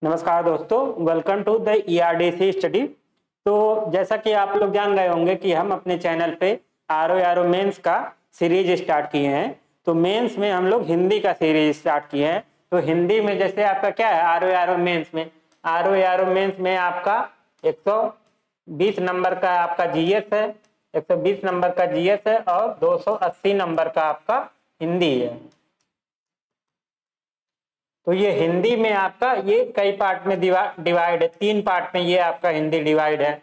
नमस्कार दोस्तों, welcome to the ईआरडीसी study. तो जैसा कि आप लोग जान रहे होंगे कि हम अपने चैनल पे आर ओ मेंस का सीरीज स्टार्ट किए हैं। तो मेंस में हम लोग हिंदी का सीरीज स्टार्ट किए हैं। तो हिंदी में जैसे आपका क्या है, आर ओ मेंस में आपका 120 नंबर का आपका जीएस है, 120 नंबर का जीएस है और 280 नंबर का आपका हिंदी है। तो ये हिंदी में आपका ये कई पार्ट में डिवाइड है, 3 पार्ट में ये आपका हिंदी डिवाइड है।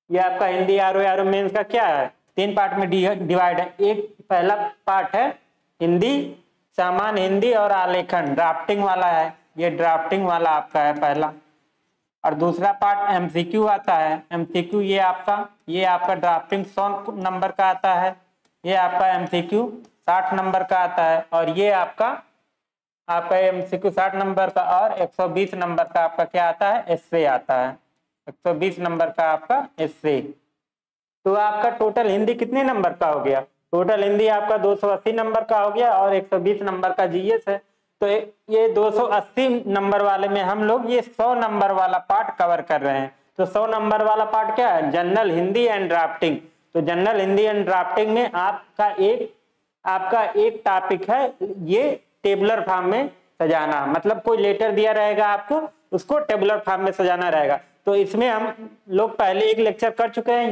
ये आपका हिंदी आर ओ मेंस का क्या है, 3 पार्ट में डिवाइड है। एक पहला पार्ट है हिंदी, सामान्य हिंदी और आलेखन ड्राफ्टिंग वाला है, ये ड्राफ्टिंग वाला आपका है पहला। और दूसरा पार्ट एमसीक्यू आता है, एमसीक्यू ये आपका ड्राफ्टिंग 100 नंबर का आता है, ये आपका एमसीक्यू 60 नंबर का आता है। और ये आपका एमसीक्यू 60 नंबर का और 120 नंबर का आपका क्या आता है, एस्से आता है। 120 नंबर का आपका एस्से। तो आपका टोटल हिंदी कितने नंबर का हो गया? टोटल हिंदी आपका 280 नंबर का हो गया और 120 नंबर का जीएस है। तो ये 280 नंबर वाले में हम लोग ये 100 नंबर वाला पार्ट कवर कर रहे हैं। तो 100 नंबर वाला पार्ट क्या है, जनरल हिंदी एंड ड्राफ्टिंग। तो जनरल हिंदी एंड ड्राफ्टिंग में आपका एक टॉपिक है, ये टेबुलर फॉर्म में सजाना, मतलब कोई लेटर दिया रहेगा आपको, उसको टेबुलर फॉर्म में सजाना रहेगा। तो इसमें हम लोग पहले एक लेक्चर कर चुके हैं,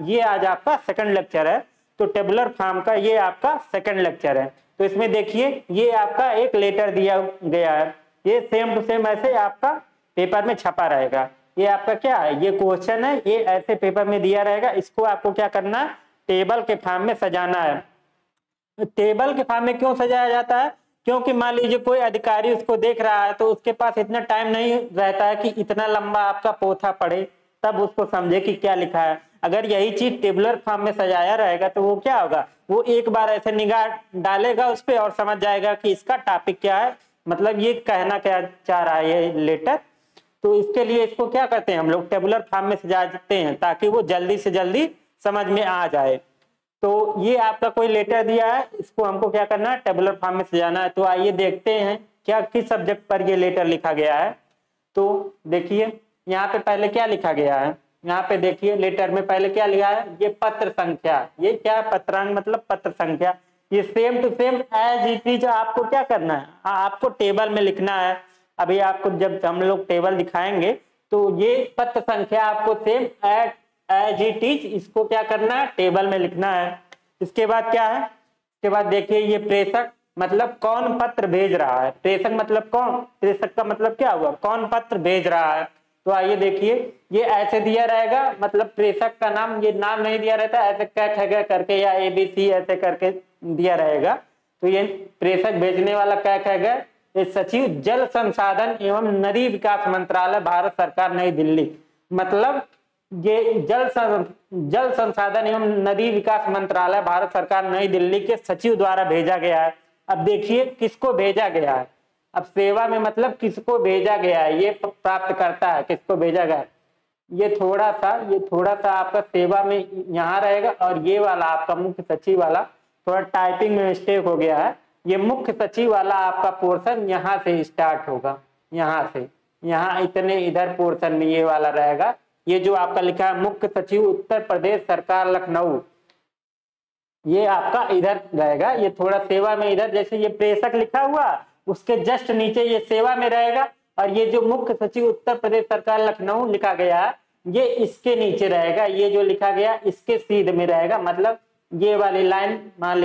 ये आज आपका सेकंड लेक्चर है। तो टेबुलर फॉर्म का ये आपका सेकंड लेक्चर है। तो इसमें देखिए ये आपका एक लेटर दिया गया है, ये सेम टू सेम ऐसे आपका पेपर में छपा रहेगा। ये आपका क्या है, ये क्वेश्चन है, ये ऐसे पेपर में दिया रहेगा। इसको आपको क्या करना है, टेबल के फॉर्म में सजाना है। टेबल के फॉर्म में क्यों सजाया जाता है? क्योंकि मान लीजिए कोई अधिकारी उसको देख रहा है तो उसके पास इतना टाइम नहीं रहता है कि इतना लंबा आपका पोथा पढ़े तब उसको समझे कि क्या लिखा है। अगर यही चीज टेबुलर फॉर्म में सजाया रहेगा तो वो क्या होगा, वो एक बार ऐसे निगाह डालेगा उस पर और समझ जाएगा कि इसका टॉपिक क्या है, मतलब ये कहना क्या चाह रहा है ये लेटर। तो इसके लिए इसको क्या करते हैं हम लोग, टेबुलर फॉर्म में सजा देते हैं ताकि वो जल्दी से जल्दी समझ में आ जाए। तो ये आपका कोई लेटर दिया है, इसको हमको क्या करना है, टेबुलर फॉर्म में सजाना है। तो आइए देखते हैं क्या किस सब्जेक्ट पर ये लेटर लिखा गया है। तो देखिए यहाँ पे पहले क्या लिखा गया है, यहाँ पे देखिए लेटर में पहले क्या लिखा है, ये पत्र संख्या, ये क्या है, पत्रांक मतलब पत्र संख्या। ये same to same as it is आपको क्या करना है, आपको टेबल में लिखना है। अभी आपको जब हम लोग टेबल दिखाएंगे तो ये पत्र संख्या आपको सेम एज इट इज इसको क्या करना है, टेबल में लिखना है। इसके बाद क्या है, इसके बाद देखिए ये प्रेषक मतलब कौन पत्र भेज रहा है, प्रेषक मतलब कौन, प्रेषक का मतलब क्या हुआ, कौन पत्र भेज रहा है। तो आइए देखिए ये ऐसे दिया रहेगा, मतलब प्रेषक का नाम, ये नाम नहीं दिया रहता, ऐसे कै करके या ABC ऐसे करके दिया रहेगा। तो ये प्रेषक भेजने वाला कै सचिव जल संसाधन एवं नदी विकास मंत्रालय भारत सरकार नई दिल्ली, मतलब ये जल संसाधन एवं नदी विकास मंत्रालय भारत सरकार नई दिल्ली के सचिव द्वारा भेजा गया है। अब देखिए किसको भेजा गया है, अब सेवा में मतलब किसको भेजा गया है, ये प्राप्त करता है किसको भेजा गया है। ये थोड़ा सा आपका सेवा में यहाँ रहेगा और ये वाला आपका मुख्य सचिव वाला थोड़ा टाइपिंग में मिस्टेक हो गया है। ये मुख्य सचिव वाला आपका पोर्शन यहाँ से स्टार्ट होगा, यहाँ से यहाँ इतने इधर पोर्शन में ये वाला रहेगा। ये जो आपका लिखा है मुख्य सचिव उत्तर प्रदेश सरकार लखनऊ, ये आपका इधर रहेगा। ये थोड़ा सेवा में इधर, जैसे ये प्रेषक लिखा हुआ उसके जस्ट नीचे ये सेवा में रहेगा, और ये जो मुख्य सचिव उत्तर प्रदेश सरकार लखनऊ लिखा गया है ये इसके नीचे रहेगा। ये जो लिखा गया इसके सीध में रहेगा, मतलब ये वाली लाइन मान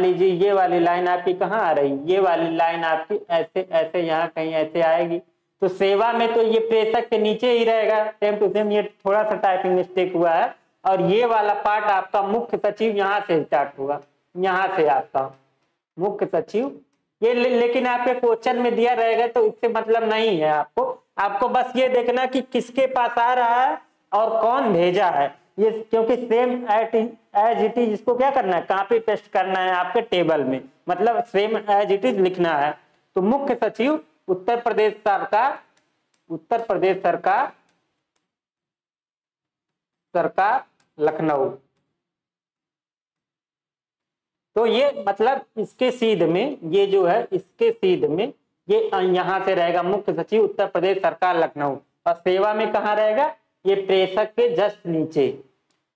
लीजिए ये वाली लाइन आपकी कहाँ आ रही, ये वाली लाइन आपकी ऐसे ऐसे यहाँ कहीं ऐसे आएगी। तो सेवा में तो ये प्रेषक के नीचे ही रहेगा सेम टू सेम, ये थोड़ा सा टाइपिंग मिस्टेक हुआ है। और ये वाला पार्ट आपका मुख्य सचिव यहाँ से स्टार्ट होगा, यहाँ से आपका मुख्य सचिव ये लेकिन आपके क्वेश्चन में दिया रहेगा तो इससे मतलब नहीं है। आपको बस ये देखना कि किसके पास आ रहा है और कौन भेजा है, ये क्योंकि सेम एज इट इज इसको क्या करना है, कॉपी पेस्ट करना है आपके टेबल में, मतलब सेम एज इट इज लिखना है। तो मुख्य सचिव उत्तर प्रदेश सरकार लखनऊ। तो ये मतलब इसके सीध में ये जो है, इसके सीध में ये यहाँ से रहेगा मुख्य सचिव उत्तर प्रदेश सरकार लखनऊ, और सेवा में कहाँ रहेगा, ये प्रेषक के जस्ट नीचे।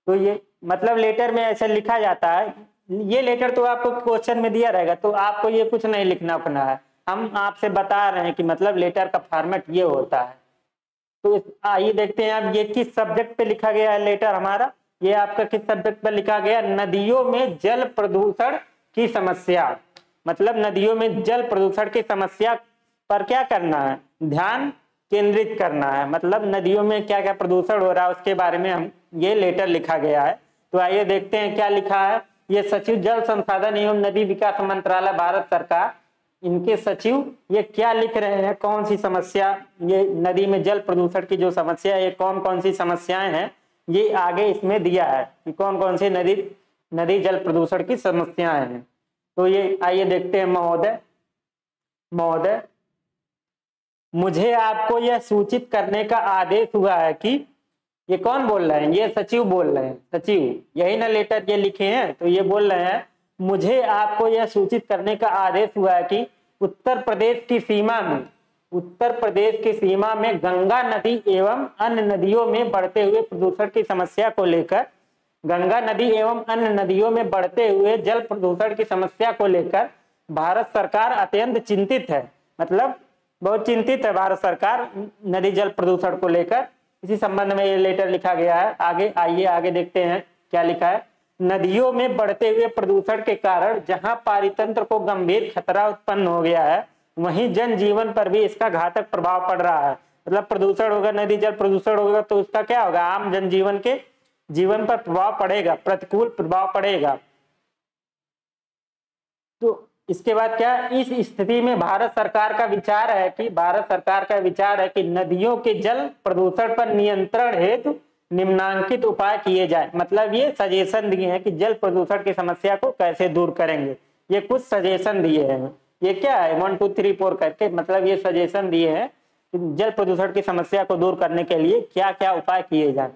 तो ये मतलब लेटर में ऐसा लिखा जाता है, ये लेटर तो आपको क्वेश्चन में दिया रहेगा, तो आपको ये कुछ नहीं लिखना अपना है, हम आपसे बता रहे हैं कि मतलब लेटर का फॉर्मेट ये होता है। तो आइए देखते हैं अब ये किस सब्जेक्ट पे लिखा गया है लेटर हमारा, ये आपका किस सब्जेक्ट पर लिखा गया, नदियों में जल प्रदूषण की समस्या। मतलब नदियों में जल प्रदूषण की समस्या पर क्या करना है, ध्यान केंद्रित करना है। मतलब नदियों में क्या क्या प्रदूषण हो रहा है उसके बारे में हम ये लेटर लिखा गया है। तो आइए देखते हैं क्या लिखा है। ये सचिव जल संसाधन एवं नदी विकास मंत्रालय भारत सरकार, इनके सचिव ये क्या लिख रहे हैं, कौन सी समस्या, ये नदी में जल प्रदूषण की जो समस्या है, ये कौन कौन सी समस्याएं हैं, ये आगे इसमें दिया है कि कौन कौन सी नदी जल प्रदूषण की समस्याएं हैं। तो ये आइए देखते हैं। महोदय, मुझे आपको यह सूचित करने का आदेश हुआ है कि, ये कौन बोल रहे हैं, ये सचिव बोल रहे हैं, सचिव यही ना लेटर ये लिखे हैं, तो ये बोल रहे हैं मुझे आपको यह सूचित करने का आदेश हुआ है कि उत्तर प्रदेश की सीमा में गंगा नदी एवं अन्य नदियों में बढ़ते हुए प्रदूषण की समस्या को लेकर, गंगा नदी एवं अन्य नदियों में बढ़ते हुए जल प्रदूषण की समस्या को लेकर भारत सरकार अत्यंत चिंतित है। मतलब बहुत चिंतित है भारत सरकार नदी जल प्रदूषण को लेकर। इसी संबंध में ये लेटर लिखा गया है। आगे आइए आगे देखते हैं क्या लिखा है। नदियों में बढ़ते हुए प्रदूषण के कारण जहां पारितंत्र को गंभीर खतरा उत्पन्न हो गया है, वहीं जनजीवन पर भी इसका घातक प्रभाव पड़ रहा है। मतलब प्रदूषण होगा, नदी जल प्रदूषण होगा तो उसका क्या होगा, आम जनजीवन के जीवन पर प्रभाव पड़ेगा, प्रतिकूल प्रभाव पड़ेगा। तो इसके बाद क्या, इस स्थिति में भारत सरकार का विचार है कि नदियों के जल प्रदूषण पर नियंत्रण हेतु निम्नांकित उपाय किए जाए। मतलब ये सजेशन दिए हैं कि जल प्रदूषण की समस्या को कैसे दूर करेंगे, ये कुछ सजेशन दिए हैं। ये क्या है 1 2 3 4 करके, मतलब ये सजेशन दिए हैं कि जल प्रदूषण की समस्या को दूर करने के लिए क्या क्या उपाय किए जाए।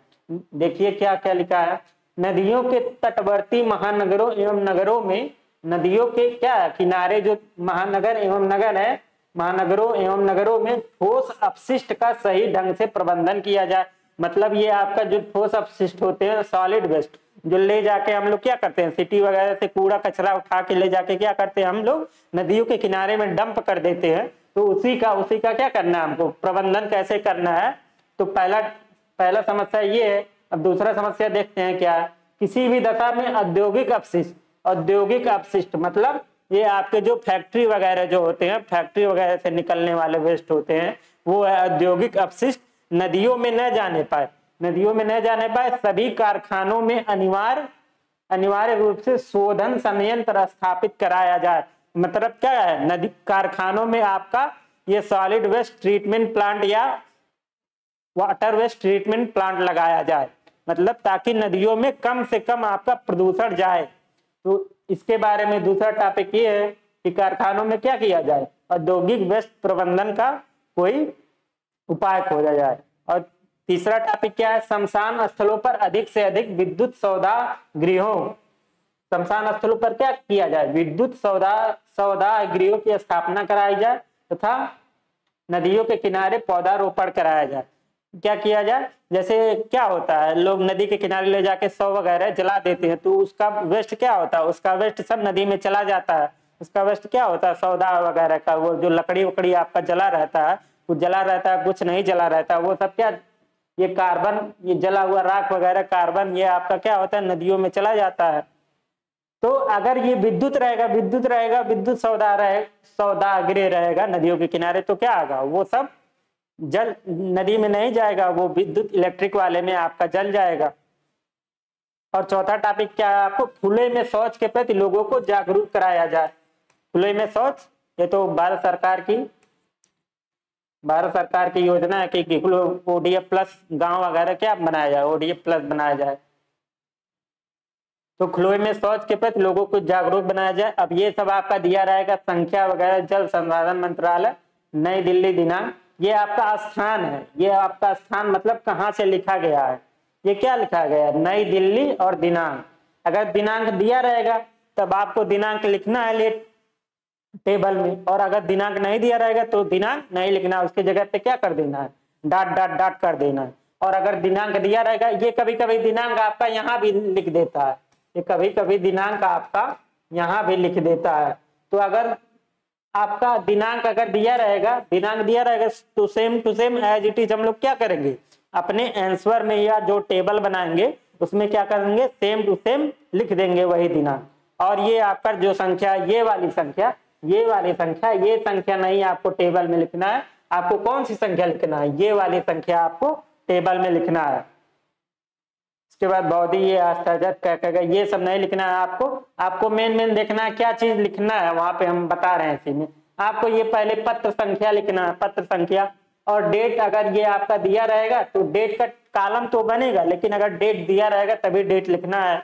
देखिए क्या क्या लिखा है। नदियों के तटवर्ती महानगरों एवं नगरों में, नदियों के क्या किनारे जो महानगर एवं नगर है, महानगरों एवं नगरों में ठोस अपशिष्ट का सही ढंग से प्रबंधन किया जाए। मतलब ये आपका जो ठोस अपशिष्ट होते हैं, सॉलिड वेस्ट, जो ले जाके हम लोग क्या करते हैं, सिटी वगैरह से कूड़ा कचरा उठा के ले जाके क्या करते हैं हम लोग, नदियों के किनारे में डंप कर देते हैं। तो उसी का क्या करना है हमको, प्रबंधन कैसे करना है। तो पहला समस्या ये है। अब दूसरा समस्या देखते हैं क्या है। किसी भी दशा में औद्योगिक अपशिष्ट मतलब ये आपके जो फैक्ट्री वगैरह जो होते हैं, फैक्ट्री वगैरह से निकलने वाले वेस्ट होते हैं, वो है औद्योगिक अपशिष्ट, नदियों में न जाने पाए। सभी कारखानों में अनिवार्य रूप से शोधन संयंत्र स्थापित कराया जाए। मतलब क्या है, नदी कारखानों में आपका ये सॉलिड वेस्ट ट्रीटमेंट प्लांट या वाटर वेस्ट ट्रीटमेंट प्लांट लगाया जाए। मतलब ताकि नदियों में कम से कम आपका प्रदूषण जाए। तो इसके बारे में दूसरा टॉपिक ये है कि कारखानों में क्या किया जाए, औद्योगिक वेस्ट प्रबंधन का कोई उपाय खोजा जाए। और तीसरा टॉपिक क्या है, शमशान स्थलों पर अधिक से अधिक विद्युत सौदागृहों, शमशान स्थलों पर क्या किया जाए, विद्युत सौदागृहों की स्थापना कराई जाए तथा नदियों के किनारे पौधारोपण कराया जाए। क्या किया जाए, जैसे क्या होता है, लोग नदी के किनारे ले जाके शव वगैरह जला देते हैं, तो उसका वेस्ट क्या होता है, उसका वेस्ट सब नदी में चला जाता है। उसका वेस्ट क्या होता है, सौदा वगैरह का, वो जो लकड़ी वकड़ी आपका जला रहता है, कुछ जला रहता है कुछ नहीं जला रहता है, वो सब क्या, ये कार्बन, ये जला हुआ राख वगैरह कार्बन, ये आपका क्या होता है नदियों में चला जाता है। तो अगर ये विद्युत विद्युत सौदागृह रहेगा नदियों के किनारे, तो क्या होगा, वो सब जल नदी में नहीं जाएगा, वो विद्युत इलेक्ट्रिक वाले में आपका जल जाएगा। और चौथा टॉपिक क्या है, आपको खुले में शौच के प्रति लोगों को जागरूक कराया जाए। खुले में शौच, ये तो भारत सरकार की योजना है कि ODF प्लस गांव वगैरह क्या बनाया जाए, ODF प्लस बनाया जाए। तो खुले में शौच के प्रति लोगों को जागरूक बनाया जाए। अब ये सब आपका दिया रहेगा, संख्या वगैरह, जल संसाधन मंत्रालय, नई दिल्ली दिनांक। ये आपका स्थान है, ये आपका स्थान मतलब कहाँ से लिखा गया है, ये क्या लिखा गया है, नई दिल्ली और दिनांक। अगर दिनांक दिया रहेगा तब आपको दिनांक लिखना है लेट टेबल में, और अगर दिनांक नहीं दिया रहेगा तो दिनांक नहीं लिखना, उसकी जगह पे क्या कर देना है, डॉट डॉट डॉट कर देना है। और अगर दिनांक दिया रहेगा, ये कभी कभी दिनांक आपका यहाँ भी लिख देता है, ये कभी कभी दिनांक आपका यहाँ भी लिख देता है। तो अगर आपका दिनांक अगर दिया रहेगा, दिनांक दिया रहेगा तो same to same as it is हम लोग क्या करेंगे, अपने आंसर में या जो टेबल बनाएंगे उसमें क्या करेंगे, सेम टू सेम लिख देंगे वही दिनांक। और ये आपका जो संख्या, ये वाली संख्या, ये वाली संख्या, ये संख्या नहीं आपको टेबल में लिखना है, आपको कौन सी संख्या लिखना है, ये वाली संख्या आपको टेबल में लिखना है। उसके बाद बॉडी, ये आस्थाजत क्या कहेगा, ये सब नहीं लिखना है आपको। आपको मेन देखना है क्या चीज लिखना है, वहां पे हम बता रहे हैं इसी में। आपको ये पहले पत्र संख्या लिखना है, पत्र संख्या, और डेट अगर ये आपका दिया रहेगा तो डेट का कॉलम तो बनेगा, लेकिन अगर डेट दिया रहेगा तभी डेट लिखना है।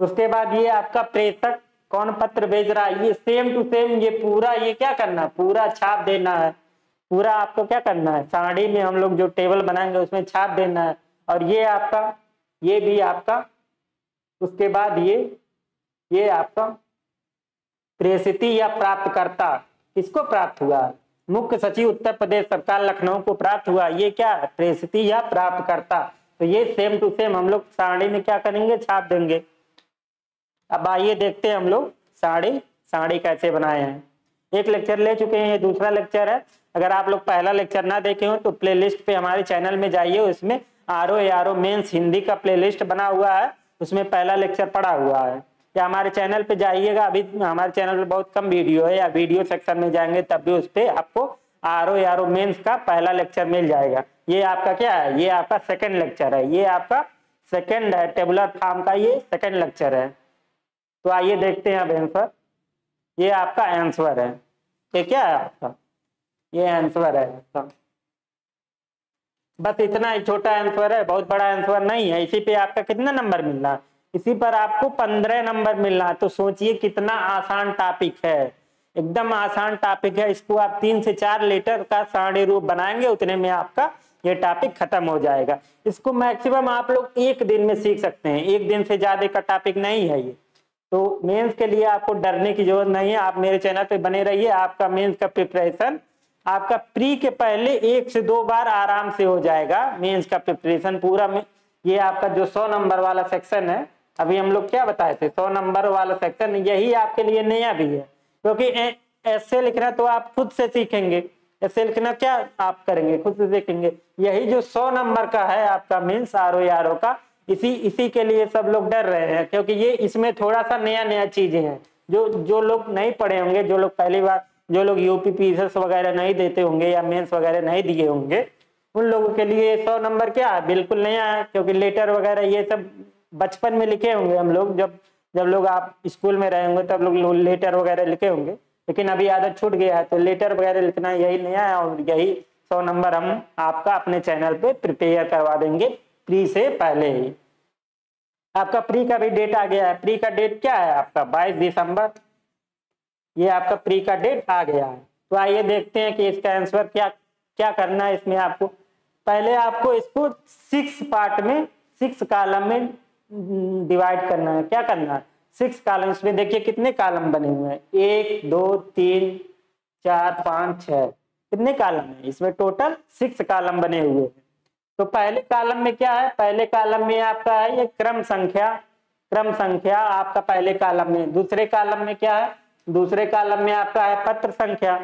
उसके बाद ये आपका प्रेषक कौन पत्र भेज रहा है, ये सेम टू सेम ये पूरा ये क्या करना है, पूरा छाप देना है। पूरा आपको क्या करना है, साड़ी में हम लोग जो टेबल बनाएंगे उसमें छाप देना है। और ये आपका, ये भी आपका, उसके बाद ये आपका प्रेषिती या प्राप्तकर्ता, किसको प्राप्त हुआ, मुख्य सचिव उत्तर प्रदेश सरकार लखनऊ को प्राप्त हुआ, ये क्या है, प्रेषिती या प्राप्तकर्ता। तो ये सेम टू सेम हम लोग साड़ी में क्या करेंगे, छाप देंगे। अब आइए देखते हैं हम लोग साड़ी कैसे बनाए हैं। एक लेक्चर ले चुके हैं, ये दूसरा लेक्चर है। अगर आप लोग पहला लेक्चर ना देखे हो तो प्लेलिस्ट पे हमारे चैनल में जाइए, उसमें आरओ मेंस हिंदी का प्लेलिस्ट बना हुआ है, उसमें पहला लेक्चर पड़ा हुआ है। या हमारे चैनल पे जाइएगा, अभी हमारे चैनल पे बहुत कम वीडियो है, या वीडियो सेक्शन में जाएंगे तब भी उस पर आपको आरओ मेंस का पहला लेक्चर मिल जाएगा। ये आपका क्या है, ये आपका सेकंड लेक्चर है, ये आपका सेकंड है, टेबुलर फॉर्म का ये सेकंड लेक्चर है। तो आइए देखते हैं अब आंसर। ये आपका आंसर है, ये क्या है आपका, ये आंसर है आपका। बस इतना ही छोटा आंसर है, बहुत बड़ा आंसर नहीं है। इसी पे आपका कितना नंबर मिल रहा है, इसी पर आपको 15 नंबर मिल रहा है। तो सोचिए कितना आसान टॉपिक है, एकदम आसान टॉपिक है। इसको आप 3 से 4 लेटर का सारणी रूप बनाएंगे, उतने में आपका ये टॉपिक खत्म हो जाएगा। इसको मैक्सिमम आप लोग एक दिन में सीख सकते हैं, एक दिन से ज्यादा का टॉपिक नहीं है ये। तो मेंस के लिए आपको डरने की जरूरत नहीं है, आप मेरे चैनल पे बने रहिए। आपका मेंस का प्रिपरेशन आपका प्री के पहले 1 से 2 बार आराम से हो जाएगा। मेंस का प्रिपरेशन पूरा में, ये आपका जो 100 नंबर वाला सेक्शन है, अभी हम लोग क्या बताए थे, 100 नंबर वाला सेक्शन, यही आपके लिए नया भी है। क्योंकि ऐसे लिखना तो आप खुद से सीखेंगे, ऐसे लिखना क्या आप करेंगे, खुद से सीखेंगे। यही जो 100 नंबर का है आपका मेंस आरओ का, इसी के लिए सब लोग डर रहे हैं, क्योंकि ये इसमें थोड़ा सा नया चीजें हैं। जो लोग नहीं पढ़े होंगे, जो लोग पहली बार, जो लोग यूपी पीसीएस वगैरह नहीं देते होंगे या मेंस वगैरह नहीं दिए होंगे, उन लोगों के लिए 100 नंबर क्या है, बिल्कुल नया है। क्योंकि लेटर वगैरह ये सब बचपन में लिखे होंगे हम लोग, जब लोग आप स्कूल में रहे होंगे तब लोग लेटर वगैरह लिखे होंगे, लेकिन अभी आदत छूट गया है। तो लेटर वगैरह लिखना यही नया है, और यही 100 नंबर हम आपका अपने चैनल पे प्रिपेयर करवा देंगे प्री से पहले ही। आपका प्री का भी डेट आ गया है। प्री का डेट क्या है आपका, 22 दिसंबर, ये आपका प्री का डेट आ गया है। तो आइए देखते हैं कि इसका आंसर क्या करना है। इसमें आपको पहले आपको इसको 6 पार्ट में, 6 कॉलम में डिवाइड करना है। क्या करना है, 6 कॉलम। इसमें देखिए कितने कॉलम बने हुए हैं, 1 2 3 4 5 6, कितने कॉलम है इसमें, टोटल 6 कॉलम बने हुए हैं। तो पहले कॉलम में क्या है, पहले कॉलम में आपका है ये क्रम संख्या आपका पहले कॉलम में। दूसरे कॉलम में क्या है, दूसरे कॉलम में आपका है पत्र संख्या।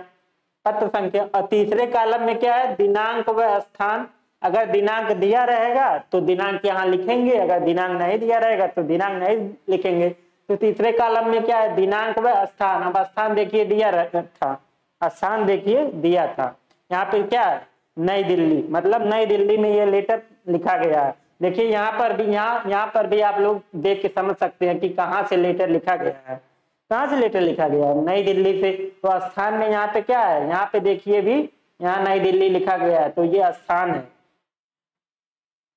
और तीसरे कॉलम में क्या है, दिनांक व स्थान। अगर दिनांक दिया रहेगा तो दिनांक यहाँ लिखेंगे, अगर दिनांक नहीं दिया रहेगा तो दिनांक नहीं लिखेंगे। तो तीसरे कॉलम में क्या है, दिनांक व स्थान। अब स्थान देखिए दिया था, स्थान देखिए दिया था। यहाँ पे क्या है, नई दिल्ली, मतलब नई दिल्ली में ये लेटर लिखा गया है। देखिए यहाँ पर भी आप लोग देख के समझ सकते हैं कि कहाँ से लेटर लिखा गया है, कहाँ से लेटर लिखा गया है, नई दिल्ली से। तो स्थान में यहाँ पे क्या है, यहाँ पे देखिए भी यहाँ नई दिल्ली लिखा गया है, तो ये स्थान है।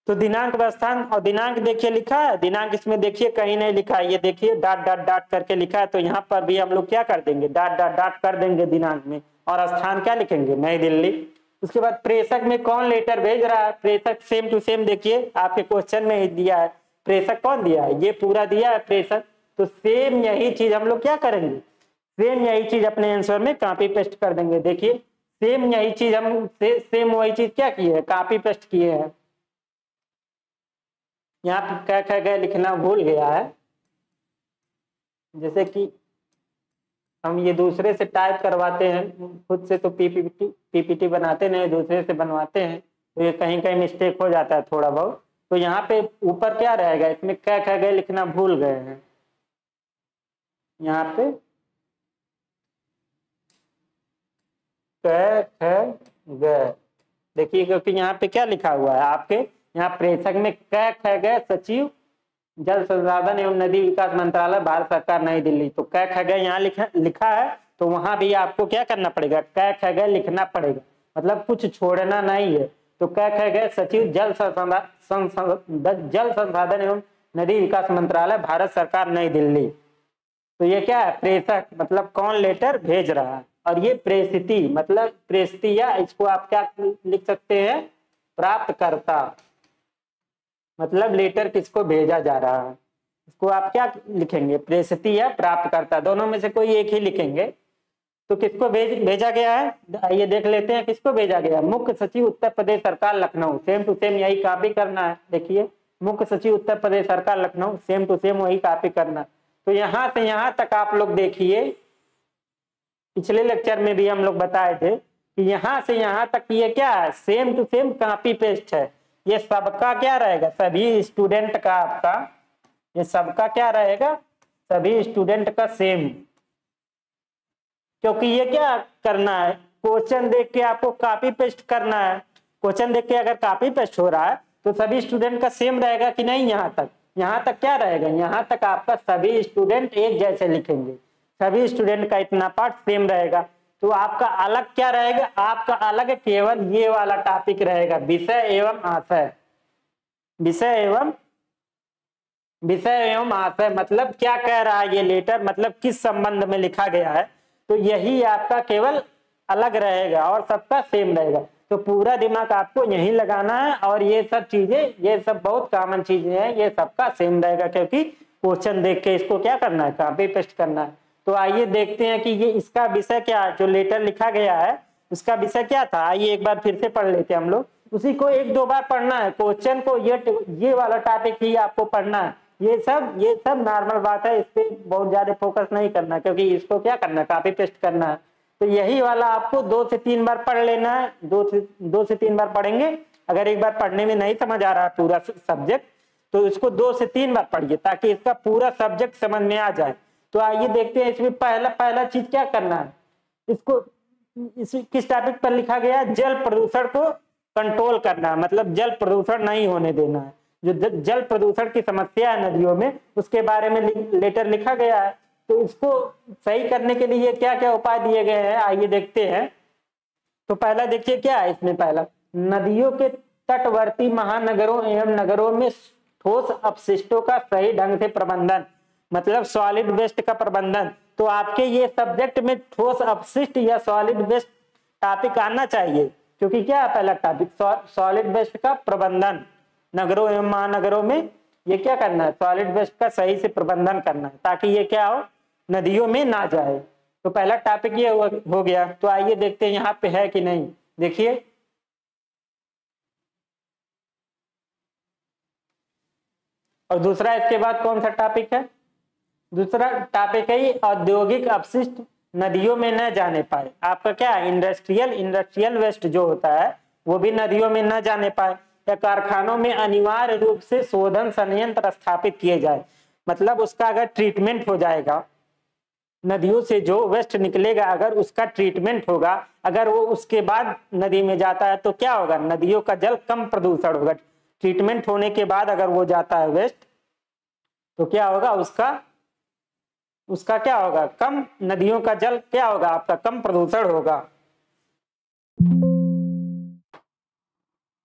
तो दिनांक व स्थान, और दिनांक देखिए लिखा है, दिनांक इसमें देखिए कहीं नहीं लिखा है, ये देखिए डॉट डॉट डॉट करके लिखा है। तो यहाँ पर भी हम लोग क्या कर देंगे, डॉट डॉट डॉट कर देंगे दिनांक में, और स्थान क्या लिखेंगे, नई दिल्ली। उसके बाद प्रेषक में कौन लेटर भेज रहा है, प्रेषक सेम टू सेम देखिए आपके क्वेश्चन में ही दिया है, प्रेषक कौन दिया है, ये पूरा दिया है प्रेषक। तो सेम यही चीज हम लोग क्या करेंगे, सेम यही चीज अपने आंसर में कॉपी पेस्ट कर देंगे। देखिए सेम यही चीज हम सेम वही चीज क्या किए है, कॉपी पेस्ट किए हैं। यहाँ पे क्या क्या गया लिखना भूल गया है, जैसे कि हम ये दूसरे से टाइप करवाते हैं, खुद से तो पीपीटी बनाते नहीं, दूसरे से बनवाते हैं, तो ये कहीं कहीं मिस्टेक हो जाता है थोड़ा बहुत। तो यहाँ पे ऊपर क्या रहेगा, इसमें क्या क्या गए लिखना भूल गए हैं। यहाँ पे गए देखिए, क्योंकि यहाँ पे क्या लिखा हुआ है आपके, यहाँ प्रेषक में कै गए सचिव जल संसाधन एवं नदी विकास मंत्रालय भारत सरकार नई दिल्ली। तो कै गए यहाँ लिखा है, तो वहां भी आपको क्या करना पड़ेगा, कै गए लिखना पड़ेगा, मतलब कुछ छोड़ना नहीं है। तो कै गए सचिव जल संसाधन एवं नदी विकास मंत्रालय भारत सरकार नई दिल्ली। तो ये क्या है, प्रेषक मतलब कौन लेटर भेज रहा है, और ये प्रेषिती मतलब प्रेषिती, या इसको आप क्या लिख सकते हैं, प्राप्तकर्ता, मतलब लेटर किसको भेजा जा रहा है, इसको आप क्या लिखेंगे, प्रेषिती या प्राप्तकर्ता, दोनों में से कोई एक ही लिखेंगे। तो किसको भेजा गया है, आइए देख लेते हैं किसको भेजा गया। मुख्य सचिव उत्तर प्रदेश सरकार लखनऊ, सेम टू सेम यही कॉपी करना है। देखिए मुख्य सचिव उत्तर प्रदेश सरकार लखनऊ, सेम टू सेम वही कॉपी करना। तो यहाँ से यहाँ तक आप लोग देखिए, पिछले लेक्चर में भी हम लोग बताए थे कि यहाँ से यहाँ तक ये क्या है, same to same copy paste है। ये सबका क्या रहेगा, सभी स्टूडेंट का, आपका ये सबका क्या रहेगा, सभी स्टूडेंट का सेम, क्योंकि ये क्या करना है, क्वेश्चन देख के आपको कॉपी पेस्ट करना है। क्वेश्चन देख के अगर कॉपी पेस्ट हो रहा है तो सभी स्टूडेंट का सेम रहेगा कि नहीं, यहाँ तक क्या रहेगा, यहाँ तक आपका सभी स्टूडेंट एक जैसे लिखेंगे, सभी स्टूडेंट का इतना पार्ट सेम रहेगा। तो आपका अलग क्या रहेगा, आपका अलग केवल ये वाला टॉपिक रहेगा, विषय एवं आशय। विषय एवं आशय मतलब क्या कह रहा है ये लेटर, मतलब किस संबंध में लिखा गया है, तो यही आपका केवल अलग रहेगा और सबका सेम रहेगा। तो पूरा दिमाग आपको यही लगाना है, और ये सब चीजें, ये सब बहुत कॉमन चीजें हैं, ये सबका सेम रहेगा, क्योंकि क्वेश्चन देख के इसको क्या करना है, कॉपी पेस्ट करना है। तो आइए देखते हैं कि ये इसका विषय क्या है, जो लेटर लिखा गया है उसका विषय क्या था। आइए एक बार फिर से पढ़ लेते हैं हम लोग, उसी को एक दो बार पढ़ना है, क्वेश्चन को ये वाला टॉपिक ही आपको पढ़ना है। ये सब नॉर्मल बात है, इस पे बहुत ज्यादा फोकस नहीं करना, क्योंकि इसको क्या करना है, कॉपी पेस्ट करना है। तो यही वाला आपको 2 से 3 बार पढ़ लेना है, 2 से 3 बार पढ़ेंगे। अगर एक बार पढ़ने में नहीं समझ आ रहा है पूरा सब्जेक्ट, तो इसको 2 से 3 बार पढ़िए, ताकि इसका पूरा सब्जेक्ट समझ में आ जाए। तो आइए देखते हैं इसमें पहला चीज क्या करना है, इसको किस टॉपिक पर लिखा गया, जल प्रदूषण को कंट्रोल करना है, मतलब जल प्रदूषण नहीं होने देना है। जो जल प्रदूषण की समस्या है नदियों में, उसके बारे में लेटर लिखा गया है। तो इसको सही करने के लिए क्या क्या उपाय दिए गए हैं, आइए देखते हैं। तो पहला देखिए क्या है इसमें, पहला नदियों के तटवर्ती महानगरों एवं नगरों में ठोस अपशिष्टों का सही ढंग से प्रबंधन, मतलब सॉलिड वेस्ट का प्रबंधन। तो आपके ये सब्जेक्ट में ठोस अपशिष्ट या सॉलिड वेस्ट टॉपिक आना चाहिए, क्योंकि क्या है पहला टॉपिक, सॉलिड वेस्ट का प्रबंधन, नगरों एवं महानगरों में ये क्या करना है, सॉलिड वेस्ट का सही से प्रबंधन करना है, ताकि ये क्या हो, नदियों में ना जाए। तो पहला टॉपिक ये हो गया। तो आइए देखते हैं यहाँ पे है कि नहीं। देखिए और दूसरा इसके बाद कौन सा टॉपिक है, दूसरा टॉपिक है औद्योगिक अपशिष्ट नदियों में न जाने पाए। आपका क्या है, इंडस्ट्रियल वेस्ट जो होता है वो भी नदियों में न जाने पाए, या कारखानों में अनिवार्य रूप से शोधन संयंत्र स्थापित किए जाए, मतलब उसका अगर ट्रीटमेंट हो जाएगा, नदियों से जो वेस्ट निकलेगा अगर उसका ट्रीटमेंट होगा, अगर वो उसके बाद नदी में जाता है तो क्या होगा, नदियों का जल कम प्रदूषण होगा। ट्रीटमेंट होने के बाद अगर वो जाता है वेस्ट, तो क्या होगा, उसका क्या होगा, कम, नदियों का जल क्या होगा आपका, कम प्रदूषण होगा।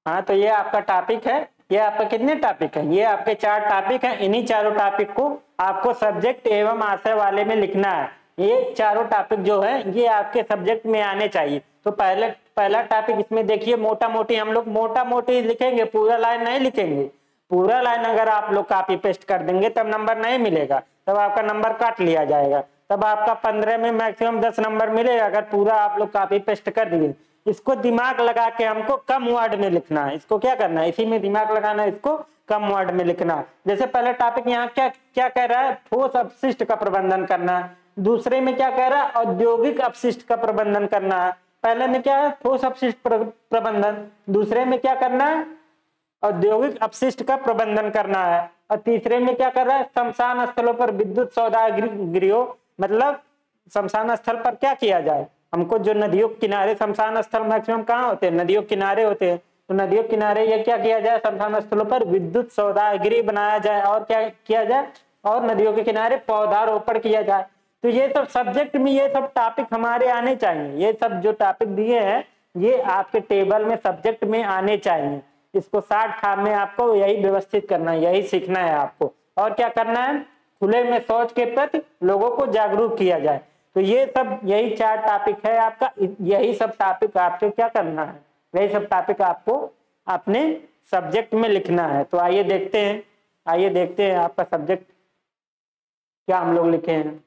हाँ, तो ये आपका टॉपिक है, ये आपका कितने टॉपिक है, ये आपके 4 टॉपिक हैं। इन्हीं चारों टॉपिक को आपको सब्जेक्ट एवं आशय वाले में लिखना है। ये चारों टॉपिक जो है ये आपके सब्जेक्ट में आने चाहिए। तो पहला टॉपिक इसमें देखिए, मोटा मोटी लिखेंगे, पूरा लाइन नहीं लिखेंगे। पूरा लाइन अगर आप लोग कॉपी पेस्ट कर देंगे तब नंबर नहीं मिलेगा। तब आपका नंबर काट लिया जाएगा, तब आपका 15 में मैक्सिमम 10 नंबर मिलेगा अगर पूरा आप लोग कॉपी पेस्ट कर दिए। इसको दिमाग लगा के हमको कम वर्ड में लिखना है, इसको क्या करना है, इसी में दिमाग लगाना है, इसको कम वर्ड में लिखना है। जैसे पहले टॉपिक यहाँ क्या क्या कह रहा है, ठोस अपशिष्ट का प्रबंधन करना है। दूसरे में क्या कह रहा है, औद्योगिक अपशिष्ट का प्रबंधन करना है। पहले में क्या है, ठोस अपशिष्ट प्रबंधन, दूसरे में क्या करना है, औद्योगिक अपशिष्ट का प्रबंधन करना है, और तीसरे में क्या कर रहा है, शमशान स्थलों पर विद्युत सौदागृहों, मतलब शमशान स्थल पर क्या किया जाए, हमको जो नदियों किनारे, शमशान स्थल मैक्सिमम कहाँ होते हैं, नदियों किनारे होते हैं, तो नदियों किनारे ये क्या किया जाए, शमशान स्थलों पर विद्युत सौदागृह बनाया जाए, और क्या किया जाए, और नदियों के किनारे पौधारोपण किया जाए। तो ये सब सब्जेक्ट में ये सब टॉपिक हमारे आने चाहिए, ये सब जो टॉपिक दिए हैं ये आपके टेबल में सब्जेक्ट में आने चाहिए। इसको 60 खाब में आपको यही व्यवस्थित करना है, यही सीखना है आपको। और क्या करना है, खुले में शौच के प्रति लोगों को जागरूक किया जाए। तो ये सब यही 4 टॉपिक है आपका, यही सब टॉपिक आपको क्या करना है, यही सब टॉपिक आपको अपने सब्जेक्ट में लिखना है। तो आइए देखते हैं आपका सब्जेक्ट क्या हम लोग लिखे हैं।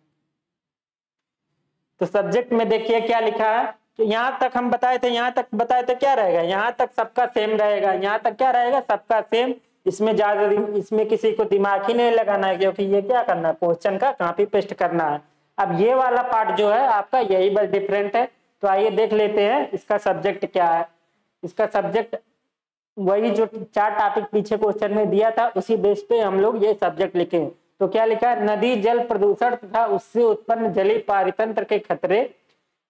तो सब्जेक्ट में देखिए क्या लिखा है, तो यहाँ तक हम बताए थे क्या रहेगा, यहाँ तक सबका सेम रहेगा, यहाँ तक क्या रहेगा, सबका सेम। इसमें ज्यादा, इसमें किसी को दिमाग ही नहीं लगाना है, क्योंकि ये क्या करना है, क्वेश्चन का कॉपी पेस्ट करना है। अब ये वाला पार्ट जो है आपका यही बस डिफरेंट है। तो आइए देख लेते हैं इसका सब्जेक्ट क्या है। इसका सब्जेक्ट वही जो 4 टॉपिक पीछे क्वेश्चन में दिया था, उसी बेस पे हम लोग ये सब्जेक्ट लिखे। तो क्या लिखा है, नदी जल प्रदूषण तथा उससे उत्पन्न जलीय पारितंत्र के खतरे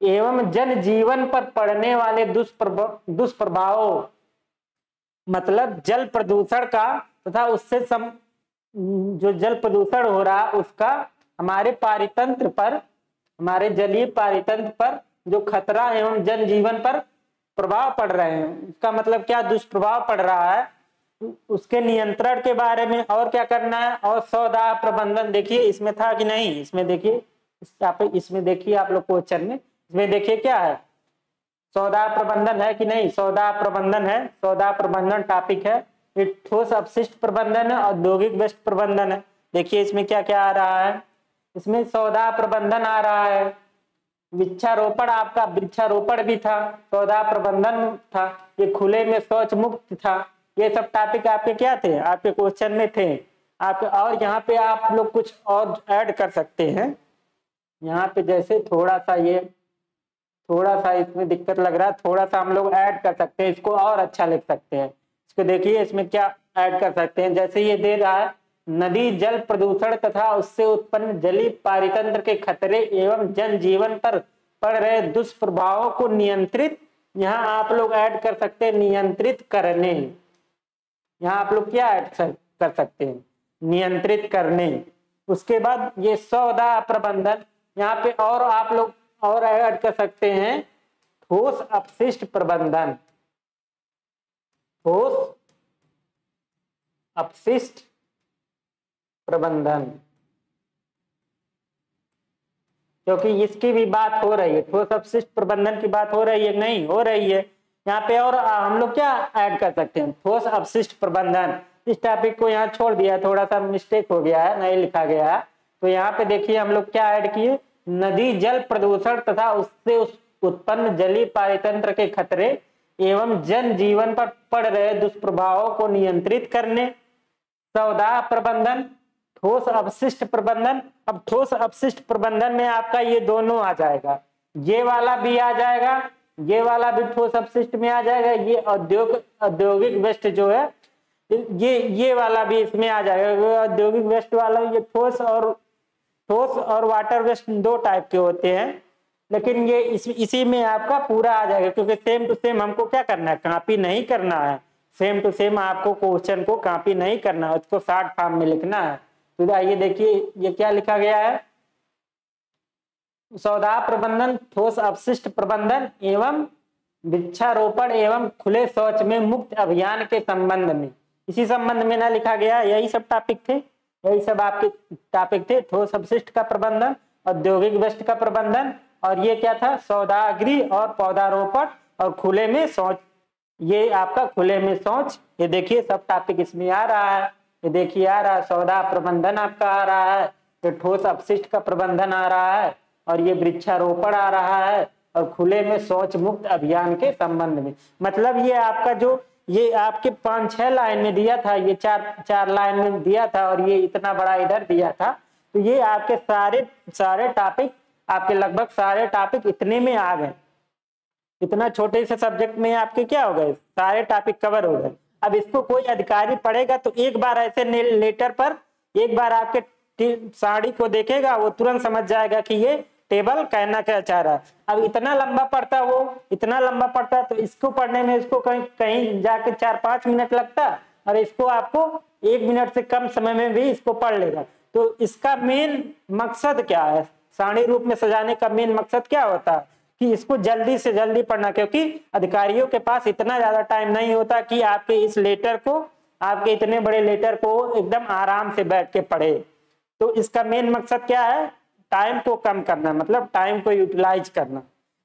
एवं जन जीवन पर पड़ने वाले दुष्प्रभावों, मतलब जल प्रदूषण का तथा उससे जो जल प्रदूषण हो रहा है उसका हमारे पारितंत्र पर, हमारे जलीय पारितंत्र पर जो खतरा एवं जन जीवन पर प्रभाव पड़ रहे हैं, उसका मतलब क्या दुष्प्रभाव पड़ रहा है, उसके नियंत्रण के बारे में। और क्या करना है, और सौदा प्रबंधन, देखिए इसमें था कि नहीं, इसमें देखिए, इसमें देखिए आप लोग क्वेश्चन में, इसमें देखिए क्या है, सौदा प्रबंधन है कि नहीं, सौदा प्रबंधन है, सौदा प्रबंधन टॉपिक है। ये ठोस अपशिष्ट प्रबंधन है, औद्योगिक वेस्ट प्रबंधन है। देखिए इसमें क्या क्या आ रहा है, इसमें सौदा प्रबंधन आ रहा है, वृक्षारोपण, आपका वृक्षारोपण भी था, सौदा प्रबंधन था, ये खुले में शौच मुक्त था। ये सब टॉपिक आपके क्या थे, आपके क्वेश्चन में थे आपके। और यहाँ पे आप लोग कुछ और ऐड कर सकते हैं, यहाँ पे जैसे थोड़ा सा इसमें दिक्कत लग रहा है, थोड़ा सा हम लोग ऐड कर सकते हैं, इसको और अच्छा लिख सकते हैं। इसको देखिए इसमें क्या ऐड कर सकते हैं, जैसे ये दे रहा है, नदी जल प्रदूषण तथा उससे उत्पन्न जलीय पारितंत्र के खतरे एवं जन जीवन पर पड़ रहे दुष्प्रभावों को नियंत्रित, यहाँ आप लोग ऐड कर सकते हैं नियंत्रित करने, यहाँ आप लोग क्या ऐड कर सकते हैं, नियंत्रित करने। उसके बाद ये सौदा प्रबंधन, यहाँ पे और आप लोग और ऐड कर सकते हैं ठोस अपशिष्ट प्रबंधन, ठोस अपशिष्ट प्रबंधन, क्योंकि इसकी भी बात हो रही है, ठोस अपशिष्ट प्रबंधन की बात हो रही है, नहीं हो रही है यहाँ पे। और हम लोग क्या ऐड कर सकते हैं, ठोस अपशिष्ट प्रबंधन। इस टॉपिक को यहाँ छोड़ दिया, थोड़ा सा मिस्टेक हो गया है, नहीं लिखा गया है। तो यहाँ पे देखिए हम लोग क्या ऐड किए, नदी जल प्रदूषण तथा उससे उत्पन्न जलीय पारितंत्र के खतरे एवं जन जीवन पर पड़ रहे दुष्प्रभावों को नियंत्रित करने, सौदा प्रबंधन, ठोस अपशिष्ट प्रबंधन। अब ठोस अपशिष्ट प्रबंधन में आपका ये दोनों आ जाएगा, ये वाला भी आ जाएगा, ये वाला भी ठोस अपशिष्ट में आ जाएगा, ये औद्योगिक वेस्ट जो है ये वाला भी इसमें आ जाएगा। औद्योगिक वेस्ट वाला, ये ठोस और वाटर वेस्ट 2 टाइप के होते हैं, लेकिन ये इसी में आपका पूरा आ जाएगा, क्योंकि सेम टू सेम हमको क्या करना है, कॉपी नहीं करना है, सेम टू सेम आपको क्वेश्चन को कॉपी नहीं करना है, उसको 60 फॉर्म में लिखना है। तो आइए देखिए ये क्या लिखा गया है, सौदा प्रबंधन, ठोस अपशिष्ट प्रबंधन एवं वृक्षारोपण एवं खुले शौच में मुक्त अभियान के संबंध में, इसी संबंध में ना लिखा गया, यही सब टॉपिक थे, यही सब आपके टॉपिक थे, ठोस अपशिष्ट का प्रबंधन, औद्योगिक वेस्ट का प्रबंधन, और ये क्या था, सौदागृह और पौधारोपण और खुले में शौच, ये आपका खुले में शौच। ये देखिए सब टॉपिक इसमें आ रहा है, ये देखिए आ रहा है, सौदा प्रबंधन आपका आ रहा है, ये ठोस अपशिष्ट का प्रबंधन आ रहा है, और ये वृक्षारोपण आ रहा है, और खुले में शौच मुक्त अभियान के संबंध में। मतलब ये आपका जो ये आपके 5-6 लाइन में दिया था, ये चार लाइन में दिया था, और ये इतना बड़ा इधर दिया था। तो ये आपके सारे टॉपिक, आपके लगभग सारे टॉपिक इतने में आ गए। इतना छोटे से सब्जेक्ट में आपके क्या हो गए, सारे टॉपिक कवर हो गए। अब इसको कोई अधिकारी पढ़ेगा तो एक बार ऐसे लेटर पर एक बार आपके साड़ी को देखेगा, वो तुरंत समझ जाएगा कि ये टेबल कहना क्या चाह रहा है। अब इतना लंबा पढ़ता, वो इतना लंबा पढ़ता, तो इसको पढ़ने में इसको कहीं जाके 4-5 मिनट लगता, और इसको आपको 1 मिनट से कम समय में भी इसको पढ़ लेगा। तो इसका मेन मकसद क्या है, सारणी रूप में सजाने का मेन मकसद क्या होता है कि इसको जल्दी से जल्दी पढ़ना, क्योंकि अधिकारियों के पास इतना ज्यादा टाइम नहीं होता कि आपके इस लेटर को, आपके इतने बड़े लेटर को एकदम आराम से बैठ के पढ़े। तो इसका मेन मकसद क्या है, टाइम को कम करना, मतलब टाइम को यूटिलाइज करना,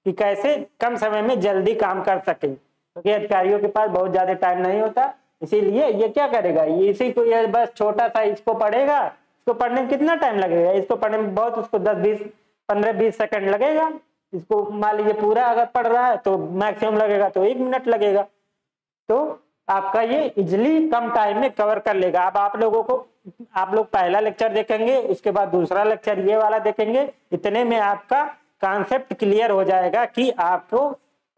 कि कैसे कम समय में जल्दी काम कर सके, क्योंकि अधिकारियों के पास बहुत ज्यादा टाइम नहीं होता। इसीलिए ये क्या करेगा, ये इसी को ये बस छोटा सा इसको पढ़ेगा। इसको पढ़ने में कितना टाइम लगेगा, इसको पढ़ने में बहुत, उसको 15-20 सेकंड लगेगा। इसको मान लीजिए पूरा अगर पढ़ रहा है तो मैक्सिमम लगेगा तो 1 मिनट लगेगा। तो आपका ये इजिली कम टाइम में कवर कर लेगा। अब आप लोगों को, आप लोग पहला लेक्चर देखेंगे, उसके बाद दूसरा लेक्चर ये वाला देखेंगे, इतने में आपका कॉन्सेप्ट क्लियर हो जाएगा कि आपको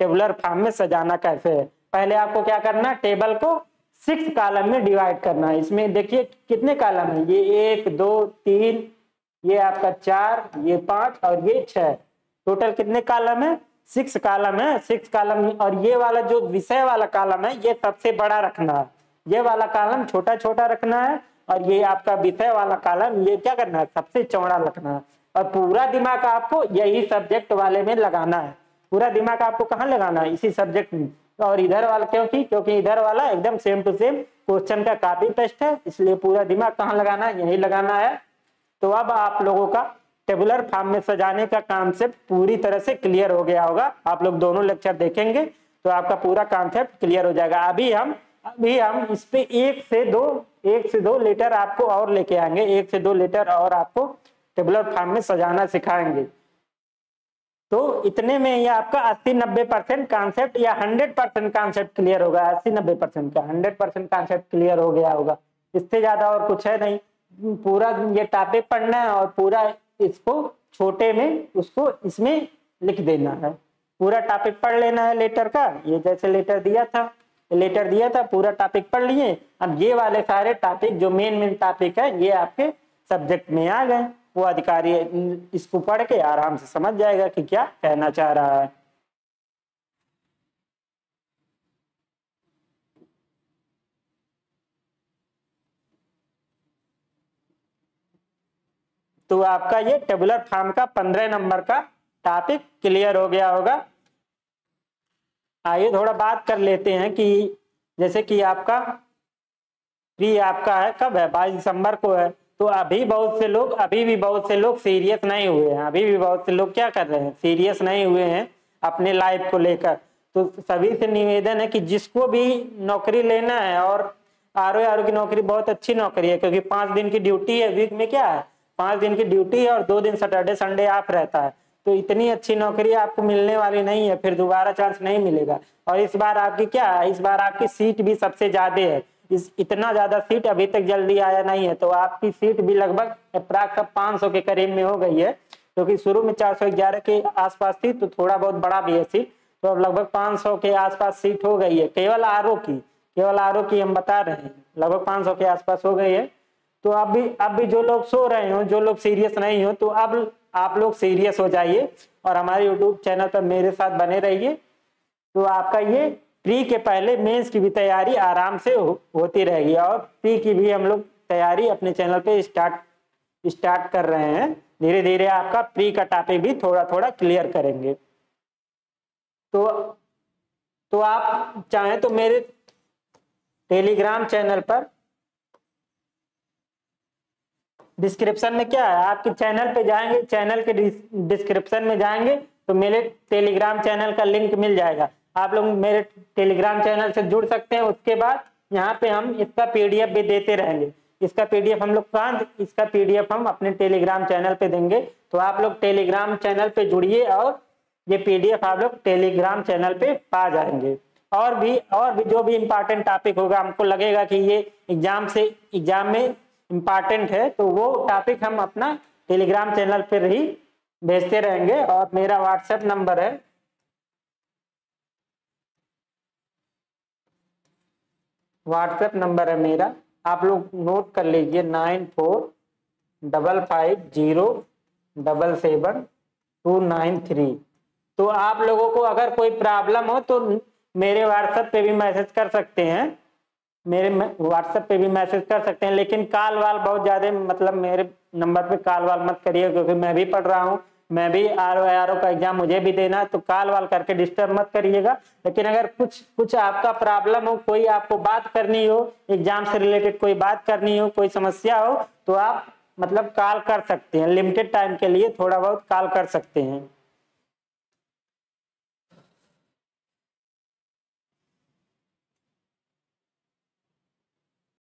टेबुलर फॉर्म में सजाना कैसे है। पहले आपको क्या करना है, टेबल को 6 कॉलम में डिवाइड करना है। इसमें देखिए कितने कॉलम है, ये 1 2 3, ये आपका 4, ये 5 और ये 6, टोटल कितने कॉलम है, 6 कॉलम है। 6 कॉलम, और ये वाला जो विषय वाला कॉलम है ये सबसे बड़ा रखना है, ये वाला कॉलम छोटा छोटा रखना है, और ये आपका विषय वाला कॉलम ये क्या करना है, सबसे चौड़ा रखना है। और पूरा दिमाग आपको यही सब्जेक्ट वाले में लगाना है। पूरा दिमाग आपको कहाँ लगाना है, इसी सब्जेक्ट में। और इधर वाला क्योंकि इधर वाला एकदम सेम टू सेम क्वेश्चन का कॉपी पेस्ट है, इसलिए पूरा दिमाग कहाँ लगाना है, यही लगाना है। तो अब आप लोगों का टेबुलर फॉर्म में सजाने का कॉन्सेप्ट पूरी तरह से क्लियर हो गया होगा। आप लोग दोनों लेक्चर देखेंगे तो आपका पूरा कॉन्सेप्ट क्लियर हो जाएगा। अभी हम इस पे 1 से 2 लेटर आपको और लेके आएंगे, 1 से 2 लेटर और आपको टेबुलर फॉर्म में सजाना सिखाएंगे। तो इतने में ये आपका 80-90% कॉन्सेप्ट या 100% कॉन्सेप्ट क्लियर होगा। 80-90% का 100% कॉन्सेप्ट क्लियर हो गया होगा। इससे ज्यादा और कुछ है नहीं, पूरा ये टॉपिक पढ़ना है और पूरा इसको छोटे में उसको इसमें लिख देना है। पूरा टॉपिक पढ़ लेना है लेटर का, ये जैसे लेटर दिया था पूरा टॉपिक पढ़ लिए। अब ये वाले सारे टॉपिक जो मेन टॉपिक है ये आपके सब्जेक्ट में आ गए, वो अधिकारी इसको पढ़ के आराम से समझ जाएगा कि क्या कहना चाह रहा है। तो आपका ये टेबुलर फॉर्म का 15 नंबर का टॉपिक क्लियर हो गया होगा। आइए थोड़ा बात कर लेते हैं कि जैसे कि आपका प्री आपका है कब है, 22 दिसंबर को है। तो अभी भी बहुत से लोग सीरियस नहीं हुए हैं। अभी भी बहुत से लोग क्या कर रहे हैं, सीरियस नहीं हुए हैं अपने लाइफ को लेकर। तो सभी से निवेदन है कि जिसको भी नौकरी लेना है, और आर की नौकरी बहुत अच्छी नौकरी है, क्योंकि 5 दिन की ड्यूटी है, वीक में क्या है 5 दिन की ड्यूटी है, और 2 दिन सैटरडे संडे ऑफ रहता है। तो इतनी अच्छी नौकरी आपको मिलने वाली नहीं है, फिर दोबारा चांस नहीं मिलेगा। और इस बार आपकी क्या है, इस बार आपकी सीट भी सबसे ज्यादा है। इतना ज्यादा सीट अभी तक जल्दी आया नहीं है। तो आपकी सीट भी लगभग अप्रॉक्स 500 के करीब में हो गई है, क्योंकि शुरू में 411 के आसपास थी, तो थोड़ा बहुत बड़ा भी है सीट। तो अब लगभग 500 के आसपास सीट हो गई है, केवल आरओ की हम बता रहे हैं, लगभग 500 के आसपास हो गई है। तो अब भी जो लोग सो रहे हो, जो लोग सीरियस नहीं हो, तो अब आप लोग सीरियस हो जाइए और हमारे यूट्यूब चैनल पर मेरे साथ बने रहिए। तो आपका ये प्री के पहले मेंस की भी तैयारी आराम से होती रहेगी, और प्री की भी हम लोग तैयारी अपने चैनल पे स्टार्ट कर रहे हैं। धीरे धीरे आपका प्री का टॉपिक भी थोड़ा थोड़ा क्लियर करेंगे। तो आप चाहें तो मेरे टेलीग्राम चैनल पर डिस्क्रिप्शन में क्या है, आपके चैनल पे जाएंगे, चैनल के डिस्क्रिप्शन में जाएंगे तो मेरे टेलीग्राम चैनल का लिंक मिल जाएगा। आप लोग मेरे टेलीग्राम चैनल से जुड़ सकते हैं। उसके बाद यहाँ पे हम इसका PDF भी देते रहेंगे। इसका पीडीएफ हम लोग इसका पीडीएफ हम अपने टेलीग्राम चैनल पे देंगे, तो आप लोग टेलीग्राम चैनल पे जुड़िए और ये पीडीएफ आप लोग टेलीग्राम चैनल पे पा जाएंगे। और भी जो भी इम्पोर्टेंट टॉपिक होगा, हमको लगेगा कि ये एग्जाम में इम्पोर्टेंट है, तो वो टॉपिक हम अपना टेलीग्राम चैनल पर ही भेजते रहेंगे। और मेरा व्हाट्सएप नंबर है, मेरा, आप लोग नोट कर लीजिए 9455077293। तो आप लोगों को अगर कोई प्रॉब्लम हो तो मेरे व्हाट्सएप पे भी मैसेज कर सकते हैं, लेकिन कॉल वाल बहुत ज्यादा मतलब मेरे नंबर पे कॉल वाल मत करिए, क्योंकि मैं भी पढ़ रहा हूँ, मैं भी आरओ का एग्जाम मुझे भी देना है, तो कॉल वाल करके डिस्टर्ब मत करिएगा। लेकिन अगर कुछ आपका प्रॉब्लम हो, कोई आपको बात करनी हो, एग्जाम से रिलेटेड कोई बात करनी हो, कोई समस्या हो, तो आप मतलब कॉल कर सकते हैं, लिमिटेड टाइम के लिए थोड़ा बहुत कॉल कर सकते हैं।